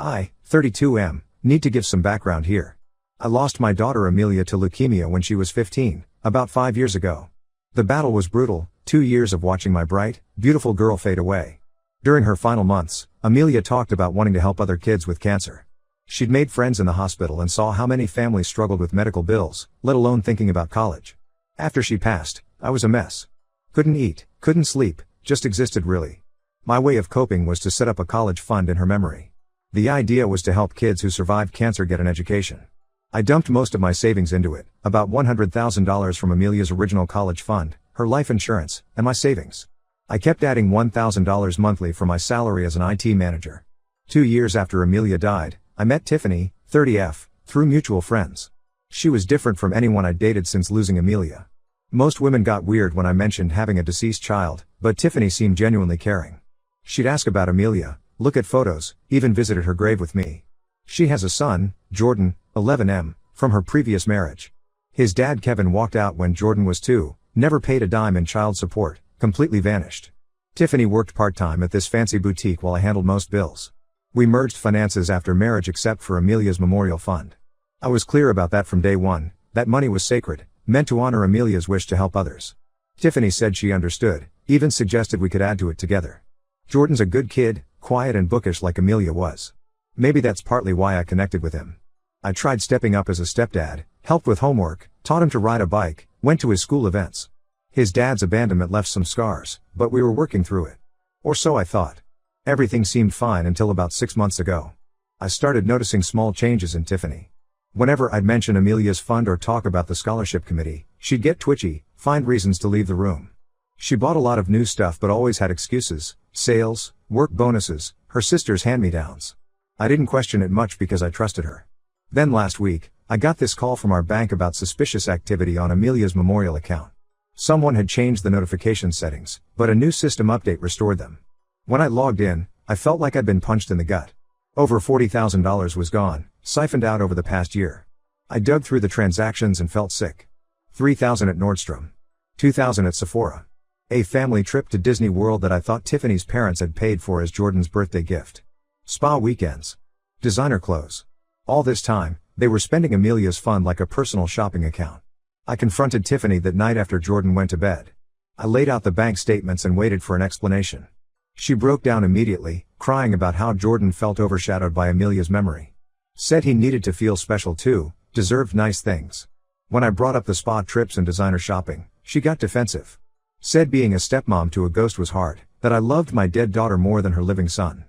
I, 32M, need to give some background here. I lost my daughter Amelia to leukemia when she was 15, about 5 years ago. The battle was brutal, 2 years of watching my bright, beautiful girl fade away. During her final months, Amelia talked about wanting to help other kids with cancer. She'd made friends in the hospital and saw how many families struggled with medical bills, let alone thinking about college. After she passed, I was a mess. Couldn't eat, couldn't sleep, just existed really. My way of coping was to set up a college fund in her memory. The idea was to help kids who survived cancer get an education. I dumped most of my savings into it, about $100,000 from Amelia's original college fund, her life insurance, and my savings. I kept adding $1,000 monthly for my salary as an IT manager. 2 years after Amelia died, I met Tiffany, 30F, through mutual friends. She was different from anyone I'd dated since losing Amelia. Most women got weird when I mentioned having a deceased child, but Tiffany seemed genuinely caring. She'd ask about Amelia, look at photos, even visited her grave with me. She has a son, Jordan, 11M, from her previous marriage. His dad Kevin walked out when Jordan was 2, never paid a dime in child support, completely vanished. Tiffany worked part-time at this fancy boutique while I handled most bills. We merged finances after marriage except for Amelia's memorial fund. I was clear about that from day one, that money was sacred, meant to honor Amelia's wish to help others. Tiffany said she understood, even suggested we could add to it together. Jordan's a good kid, quiet and bookish like Amelia was. Maybe that's partly why I connected with him. I tried stepping up as a stepdad, helped with homework, taught him to ride a bike, went to his school events. His dad's abandonment left some scars, but we were working through it. Or so I thought. Everything seemed fine until about 6 months ago. I started noticing small changes in Tiffany. Whenever I'd mention Amelia's fund or talk about the scholarship committee, she'd get twitchy, find reasons to leave the room. She bought a lot of new stuff but always had excuses, sales, work bonuses, her sister's hand-me-downs. I didn't question it much because I trusted her. Then last week, I got this call from our bank about suspicious activity on Amelia's memorial account. Someone had changed the notification settings, but a new system update restored them. When I logged in, I felt like I'd been punched in the gut. Over $40,000 was gone, siphoned out over the past year. I dug through the transactions and felt sick. $3,000 at Nordstrom. $2,000 at Sephora. A family trip to Disney World that I thought Tiffany's parents had paid for as Jordan's birthday gift. Spa weekends. Designer clothes. All this time, they were spending Amelia's fund like a personal shopping account. I confronted Tiffany that night after Jordan went to bed. I laid out the bank statements and waited for an explanation. She broke down immediately, crying about how Jordan felt overshadowed by Amelia's memory. Said he needed to feel special too, deserved nice things. When I brought up the spa trips and designer shopping, she got defensive. Said being a stepmom to a ghost was hard, that I loved my dead daughter more than her living son.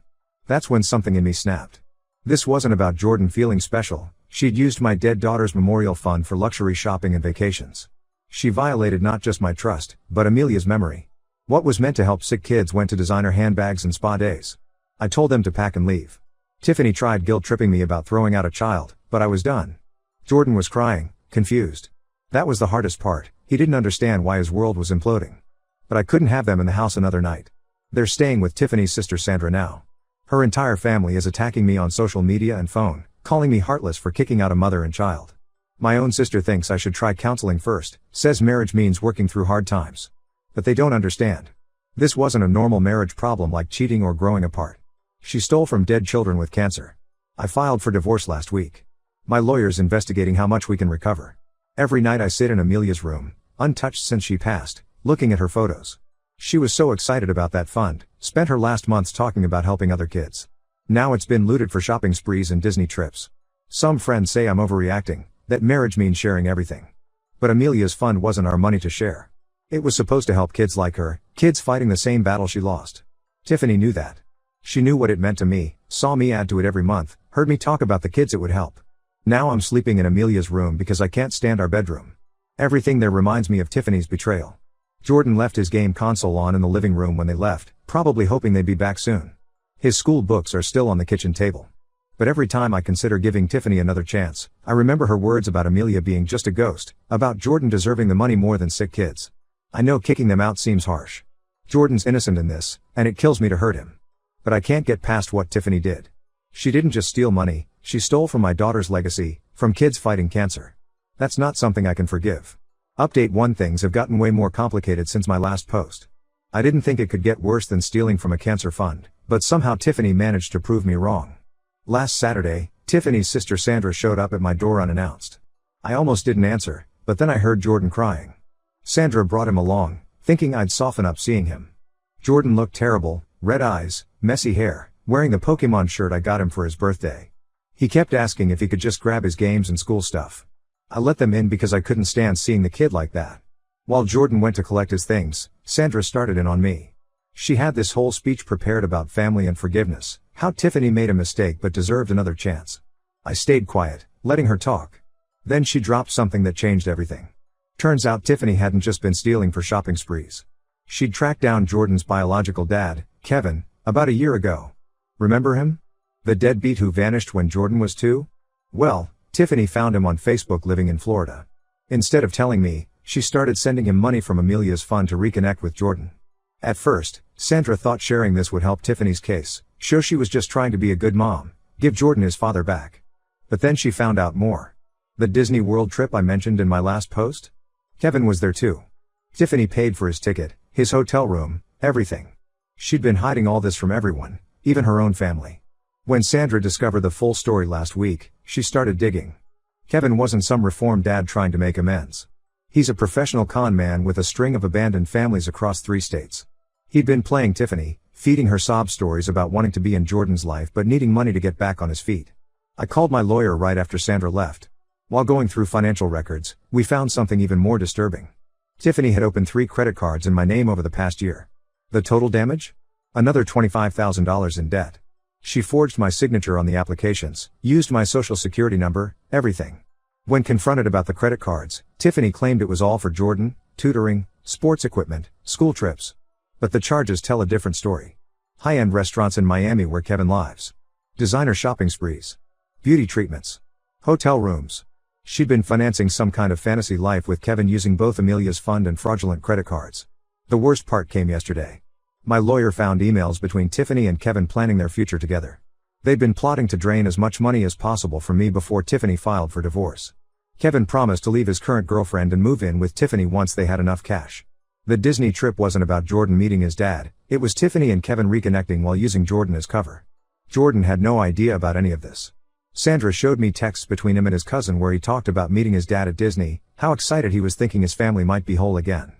That's when something in me snapped. This wasn't about Jordan feeling special, she'd used my dead daughter's memorial fund for luxury shopping and vacations. She violated not just my trust, but Amelia's memory. What was meant to help sick kids went to designer handbags and spa days. I told them to pack and leave. Tiffany tried guilt-tripping me about throwing out a child, but I was done. Jordan was crying, confused. That was the hardest part, he didn't understand why his world was imploding. But I couldn't have them in the house another night. They're staying with Tiffany's sister Sandra now. Her entire family is attacking me on social media and phone, calling me heartless for kicking out a mother and child. My own sister thinks I should try counseling first, says marriage means working through hard times. But they don't understand. This wasn't a normal marriage problem like cheating or growing apart. She stole from dead children with cancer. I filed for divorce last week. My lawyer's investigating how much we can recover. Every night I sit in Amelia's room, untouched since she passed, looking at her photos. She was so excited about that fund, spent her last months talking about helping other kids. Now it's been looted for shopping sprees and Disney trips. Some friends say I'm overreacting, that marriage means sharing everything. But Amelia's fund wasn't our money to share. It was supposed to help kids like her, kids fighting the same battle she lost. Tiffany knew that. She knew what it meant to me, saw me add to it every month, heard me talk about the kids it would help. Now I'm sleeping in Amelia's room because I can't stand our bedroom. Everything there reminds me of Tiffany's betrayal. Jordan left his game console on in the living room when they left, probably hoping they'd be back soon. His school books are still on the kitchen table. But every time I consider giving Tiffany another chance, I remember her words about Amelia being just a ghost, about Jordan deserving the money more than sick kids. I know kicking them out seems harsh. Jordan's innocent in this, and it kills me to hurt him. But I can't get past what Tiffany did. She didn't just steal money, she stole from my daughter's legacy, from kids fighting cancer. That's not something I can forgive. Update 1: Things have gotten way more complicated since my last post. I didn't think it could get worse than stealing from a cancer fund, but somehow Tiffany managed to prove me wrong. Last Saturday, Tiffany's sister Sandra showed up at my door unannounced. I almost didn't answer, but then I heard Jordan crying. Sandra brought him along, thinking I'd soften up seeing him. Jordan looked terrible, red eyes, messy hair, wearing the Pokemon shirt I got him for his birthday. He kept asking if he could just grab his games and school stuff. I let them in because I couldn't stand seeing the kid like that. While Jordan went to collect his things, Sandra started in on me. She had this whole speech prepared about family and forgiveness, how Tiffany made a mistake but deserved another chance. I stayed quiet, letting her talk. Then she dropped something that changed everything. Turns out Tiffany hadn't just been stealing for shopping sprees. She'd tracked down Jordan's biological dad, Kevin, about a year ago. Remember him? The deadbeat who vanished when Jordan was 2? Well, Tiffany found him on Facebook living in Florida. Instead of telling me, she started sending him money from Amelia's fund to reconnect with Jordan. At first, Sandra thought sharing this would help Tiffany's case, show she was just trying to be a good mom, give Jordan his father back. But then she found out more. The Disney World trip I mentioned in my last post? Kevin was there too. Tiffany paid for his ticket, his hotel room, everything. She'd been hiding all this from everyone, even her own family. When Sandra discovered the full story last week, she started digging. Kevin wasn't some reformed dad trying to make amends. He's a professional con man with a string of abandoned families across 3 states. He'd been playing Tiffany, feeding her sob stories about wanting to be in Jordan's life but needing money to get back on his feet. I called my lawyer right after Sandra left. While going through financial records, we found something even more disturbing. Tiffany had opened 3 credit cards in my name over the past year. The total damage? Another $25,000 in debt. She forged my signature on the applications, used my social security number, everything. When confronted about the credit cards, Tiffany claimed it was all for Jordan, tutoring, sports equipment, school trips. But the charges tell a different story. High-end restaurants in Miami where Kevin lives. Designer shopping sprees. Beauty treatments. Hotel rooms. She'd been financing some kind of fantasy life with Kevin using both Amelia's fund and fraudulent credit cards. The worst part came yesterday. My lawyer found emails between Tiffany and Kevin planning their future together. They'd been plotting to drain as much money as possible from me before Tiffany filed for divorce. Kevin promised to leave his current girlfriend and move in with Tiffany once they had enough cash. The Disney trip wasn't about Jordan meeting his dad, it was Tiffany and Kevin reconnecting while using Jordan as cover. Jordan had no idea about any of this. Sandra showed me texts between him and his cousin where he talked about meeting his dad at Disney, how excited he was thinking his family might be whole again.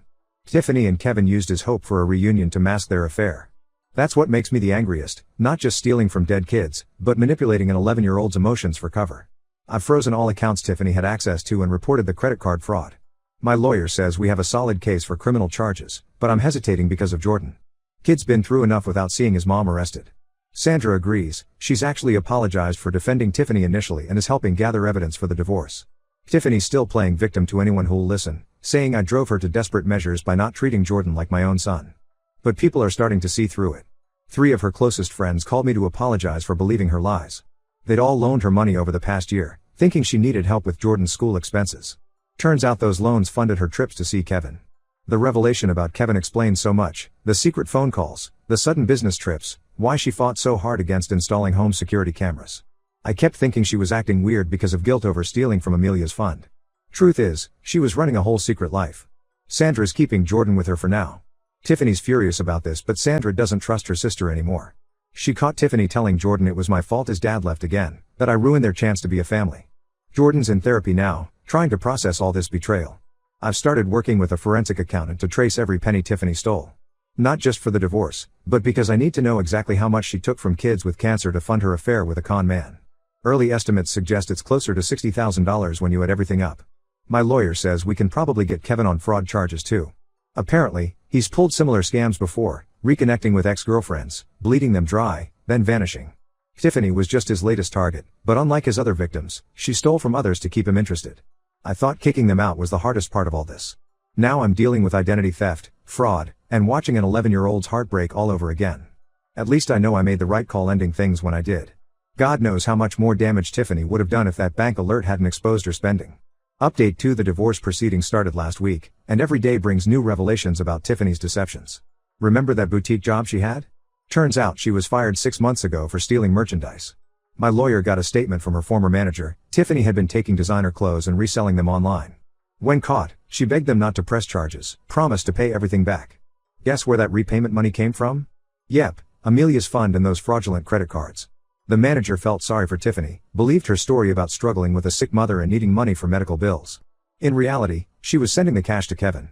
Tiffany and Kevin used his hope for a reunion to mask their affair. That's what makes me the angriest, not just stealing from dead kids, but manipulating an 11-year-old's emotions for cover. I've frozen all accounts Tiffany had access to and reported the credit card fraud. My lawyer says we have a solid case for criminal charges, but I'm hesitating because of Jordan. Kid's been through enough without seeing his mom arrested. Sandra agrees, she's actually apologized for defending Tiffany initially and is helping gather evidence for the divorce. Tiffany's still playing victim to anyone who'll listen, saying I drove her to desperate measures by not treating Jordan like my own son. But people are starting to see through it. 3 of her closest friends called me to apologize for believing her lies. They'd all loaned her money over the past year, thinking she needed help with Jordan's school expenses. Turns out those loans funded her trips to see Kevin. The revelation about Kevin explains so much, the secret phone calls, the sudden business trips, why she fought so hard against installing home security cameras. I kept thinking she was acting weird because of guilt over stealing from Amelia's fund. Truth is, she was running a whole secret life. Sandra's keeping Jordan with her for now. Tiffany's furious about this but Sandra doesn't trust her sister anymore. She caught Tiffany telling Jordan it was my fault his dad left again, that I ruined their chance to be a family. Jordan's in therapy now, trying to process all this betrayal. I've started working with a forensic accountant to trace every penny Tiffany stole. Not just for the divorce, but because I need to know exactly how much she took from kids with cancer to fund her affair with a con man. Early estimates suggest it's closer to $60,000 when you add everything up. My lawyer says we can probably get Kevin on fraud charges too. Apparently, he's pulled similar scams before, reconnecting with ex-girlfriends, bleeding them dry, then vanishing. Tiffany was just his latest target, but unlike his other victims, she stole from others to keep him interested. I thought kicking them out was the hardest part of all this. Now I'm dealing with identity theft, fraud, and watching an 11-year-old's heartbreak all over again. At least I know I made the right call ending things when I did. God knows how much more damage Tiffany would have done if that bank alert hadn't exposed her spending. Update 2: The divorce proceedings started last week, and every day brings new revelations about Tiffany's deceptions. Remember that boutique job she had? Turns out she was fired 6 months ago for stealing merchandise. My lawyer got a statement from her former manager. Tiffany had been taking designer clothes and reselling them online. When caught, she begged them not to press charges, promised to pay everything back. Guess where that repayment money came from? Yep, Amelia's fund and those fraudulent credit cards. The manager felt sorry for Tiffany, believed her story about struggling with a sick mother and needing money for medical bills. In reality, she was sending the cash to Kevin.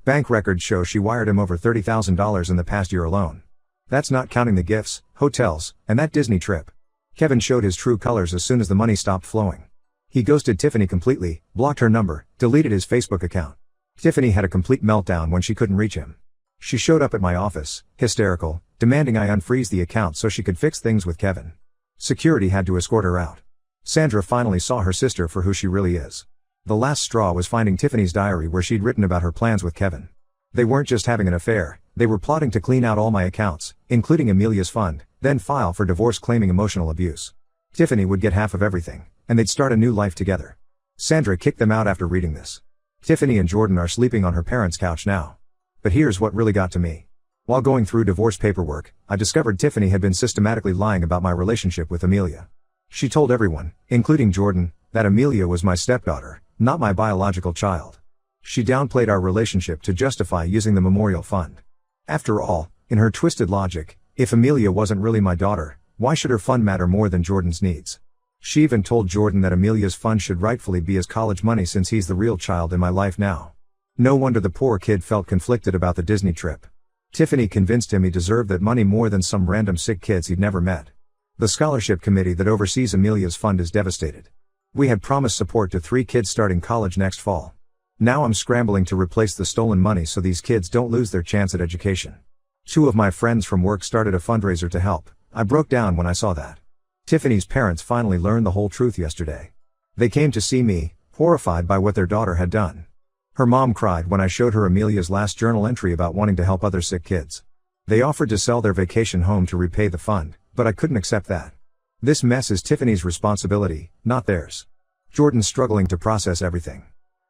Bank records show she wired him over $30,000 in the past year alone. That's not counting the gifts, hotels, and that Disney trip. Kevin showed his true colors as soon as the money stopped flowing. He ghosted Tiffany completely, blocked her number, deleted his Facebook account. Tiffany had a complete meltdown when she couldn't reach him. She showed up at my office, hysterical, demanding I unfreeze the account so she could fix things with Kevin. Security had to escort her out. Sandra finally saw her sister for who she really is. The last straw was finding Tiffany's diary where she'd written about her plans with Kevin. They weren't just having an affair, they were plotting to clean out all my accounts, including Amelia's fund, then file for divorce claiming emotional abuse. Tiffany would get half of everything, and they'd start a new life together. Sandra kicked them out after reading this. Tiffany and Jordan are sleeping on her parents' couch now. But here's what really got to me. While going through divorce paperwork, I discovered Tiffany had been systematically lying about my relationship with Amelia. She told everyone, including Jordan, that Amelia was my stepdaughter, not my biological child. She downplayed our relationship to justify using the memorial fund. After all, in her twisted logic, if Amelia wasn't really my daughter, why should her fund matter more than Jordan's needs? She even told Jordan that Amelia's fund should rightfully be his college money since he's the real child in my life now. No wonder the poor kid felt conflicted about the Disney trip. Tiffany convinced him he deserved that money more than some random sick kids he'd never met. The scholarship committee that oversees Amelia's fund is devastated. We had promised support to 3 kids starting college next fall. Now I'm scrambling to replace the stolen money so these kids don't lose their chance at education. 2 of my friends from work started a fundraiser to help. I broke down when I saw that. Tiffany's parents finally learned the whole truth yesterday. They came to see me, horrified by what their daughter had done. Her mom cried when I showed her Amelia's last journal entry about wanting to help other sick kids. They offered to sell their vacation home to repay the fund, but I couldn't accept that. This mess is Tiffany's responsibility, not theirs. Jordan's struggling to process everything.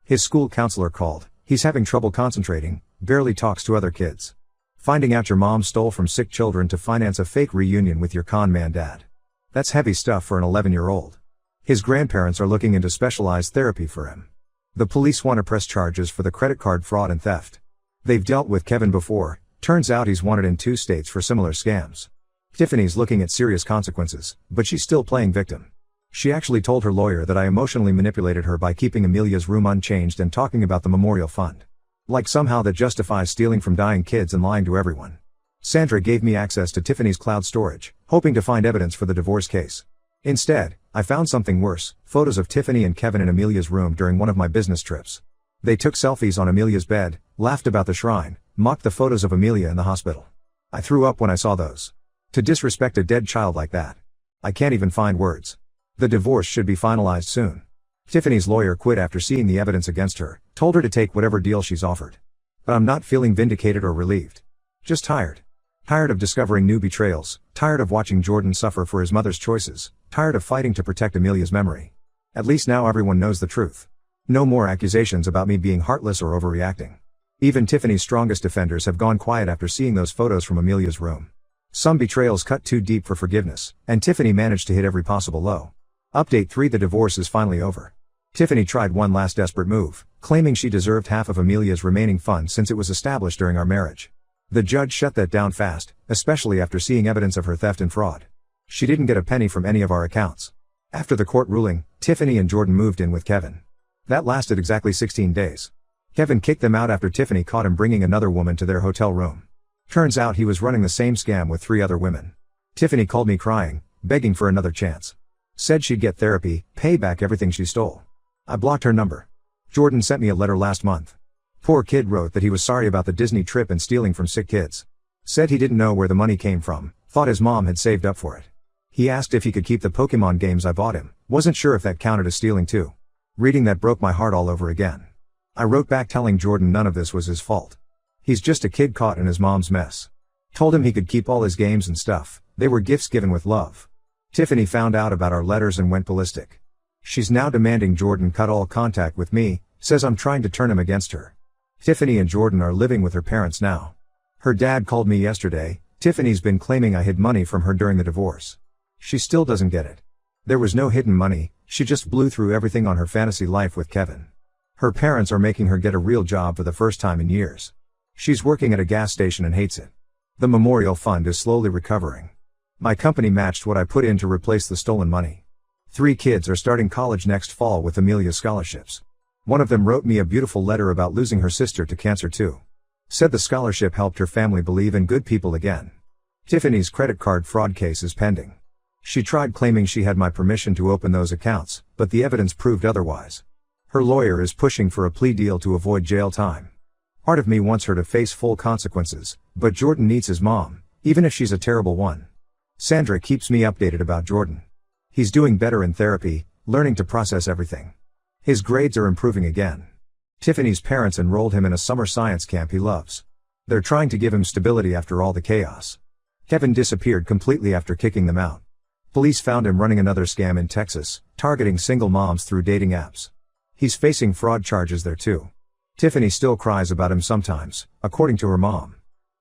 His school counselor called. He's having trouble concentrating, barely talks to other kids. Finding out your mom stole from sick children to finance a fake reunion with your con man dad. That's heavy stuff for an 11-year-old. His grandparents are looking into specialized therapy for him. The police want to press charges for the credit card fraud and theft. They've dealt with Kevin before, turns out he's wanted in 2 states for similar scams. Tiffany's looking at serious consequences, but she's still playing victim. She actually told her lawyer that I emotionally manipulated her by keeping Amelia's room unchanged and talking about the memorial fund. Like somehow that justifies stealing from dying kids and lying to everyone. Sandra gave me access to Tiffany's cloud storage, hoping to find evidence for the divorce case. Instead, I found something worse, photos of Tiffany and Kevin in Amelia's room during one of my business trips. They took selfies on Amelia's bed, laughed about the shrine, mocked the photos of Amelia in the hospital. I threw up when I saw those. To disrespect a dead child like that. I can't even find words. The divorce should be finalized soon. Tiffany's lawyer quit after seeing the evidence against her, told her to take whatever deal she's offered. But I'm not feeling vindicated or relieved. Just tired. Tired of discovering new betrayals, tired of watching Jordan suffer for his mother's choices, tired of fighting to protect Amelia's memory. At least now everyone knows the truth. No more accusations about me being heartless or overreacting. Even Tiffany's strongest defenders have gone quiet after seeing those photos from Amelia's room. Some betrayals cut too deep for forgiveness, and Tiffany managed to hit every possible low. Update 3: The divorce is finally over. Tiffany tried one last desperate move, claiming she deserved half of Amelia's remaining funds since it was established during our marriage. The judge shut that down fast, especially after seeing evidence of her theft and fraud. She didn't get a penny from any of our accounts. After the court ruling, Tiffany and Jordan moved in with Kevin. That lasted exactly 16 days. Kevin kicked them out after Tiffany caught him bringing another woman to their hotel room. Turns out he was running the same scam with 3 other women. Tiffany called me crying, begging for another chance. Said she'd get therapy, pay back everything she stole. I blocked her number. Jordan sent me a letter last month. Poor kid wrote that he was sorry about the Disney trip and stealing from sick kids. Said he didn't know where the money came from, thought his mom had saved up for it. He asked if he could keep the Pokemon games I bought him, wasn't sure if that counted as stealing too. Reading that broke my heart all over again. I wrote back telling Jordan none of this was his fault. He's just a kid caught in his mom's mess. Told him he could keep all his games and stuff, they were gifts given with love. Tiffany found out about our letters and went ballistic. She's now demanding Jordan cut all contact with me, says I'm trying to turn him against her. Tiffany and Jordan are living with her parents now. Her dad called me yesterday. Tiffany's been claiming I hid money from her during the divorce. She still doesn't get it. There was no hidden money, she just blew through everything on her fantasy life with Kevin. Her parents are making her get a real job for the first time in years. She's working at a gas station and hates it. The memorial fund is slowly recovering. My company matched what I put in to replace the stolen money. 3 kids are starting college next fall with Amelia's scholarships. One of them wrote me a beautiful letter about losing her sister to cancer too. Said the scholarship helped her family believe in good people again. Tiffany's credit card fraud case is pending. She tried claiming she had my permission to open those accounts, but the evidence proved otherwise. Her lawyer is pushing for a plea deal to avoid jail time. Part of me wants her to face full consequences, but Jordan needs his mom, even if she's a terrible one. Sandra keeps me updated about Jordan. He's doing better in therapy, learning to process everything. His grades are improving again. Tiffany's parents enrolled him in a summer science camp he loves. They're trying to give him stability after all the chaos. Kevin disappeared completely after kicking them out. Police found him running another scam in Texas, targeting single moms through dating apps. He's facing fraud charges there too. Tiffany still cries about him sometimes, according to her mom.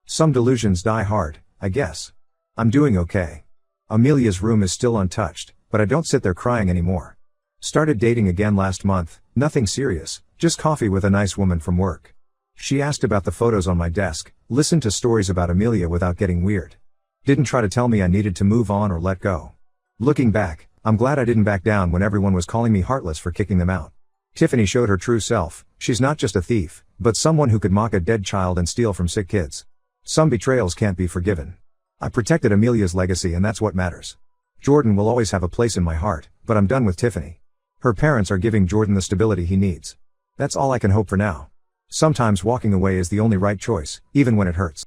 Some delusions die hard, I guess. I'm doing okay. Amelia's room is still untouched, but I don't sit there crying anymore. Started dating again last month, nothing serious, just coffee with a nice woman from work. She asked about the photos on my desk, listened to stories about Amelia without getting weird. Didn't try to tell me I needed to move on or let go. Looking back, I'm glad I didn't back down when everyone was calling me heartless for kicking them out. Tiffany showed her true self. She's not just a thief, but someone who could mock a dead child and steal from sick kids. Some betrayals can't be forgiven. I protected Amelia's legacy and that's what matters. Jordan will always have a place in my heart, but I'm done with Tiffany. Her parents are giving Jordan the stability he needs. That's all I can hope for now. Sometimes walking away is the only right choice, even when it hurts.